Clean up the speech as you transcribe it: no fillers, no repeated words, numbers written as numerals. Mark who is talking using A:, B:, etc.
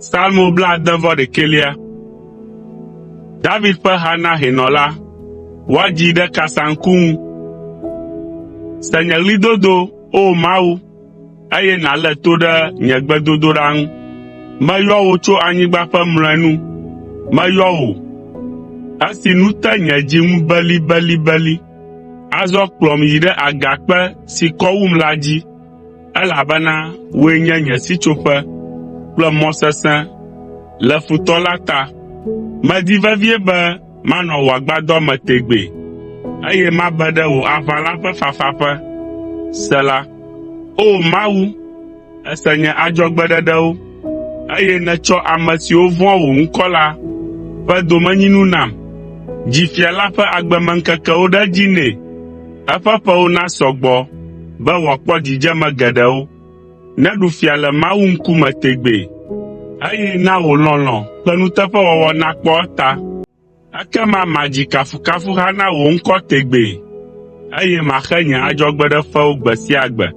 A: Salmo bladevo-ɖekɛlia. David ƒe ha na hɛnɔla, woadzi ɖe kasaŋku ŋu. Se nye ɣlidodo, o Mawu, eye nàlé to ɖe nye gbedodoɖa ŋu. Meyɔ wò tso anyigba ƒe mlɔenu. Meyɔ wò, esi nu te nye dzi ŋu belibelibeli. Azɔ kplɔm yi ɖe agakpe si kɔ wum la dzi, elabena wòe nye nye sitsoƒe kple mɔ sesẽ le futɔ la ta. Medi vevie be manɔ wò agbadɔ me tegbee, eye mabe ɖe wò aʋala ƒe fafaƒe. Sela. O Mawu, èse nye adzɔgbeɖeɖewo, eye nètsɔ ame siwo vɔ̃a wò ŋkɔ la ƒe domenyinu nam. Dzi fia la ƒe agbemeŋkekewo ɖe dzi nɛ. Eƒe ƒewo nasɔ gbɔ be wòakpɔ dzidzeme geɖewo. Neɖu fia le Mawu ŋkume tegbee, eye na wò lɔlɔ̃ kple nuteƒewɔwɔ nakpɔ eta. Ekema madzi kafukafuha na wò ŋkɔ tegbee, eye maxe nye adzɔgbeɖefewo gbe sia gbe.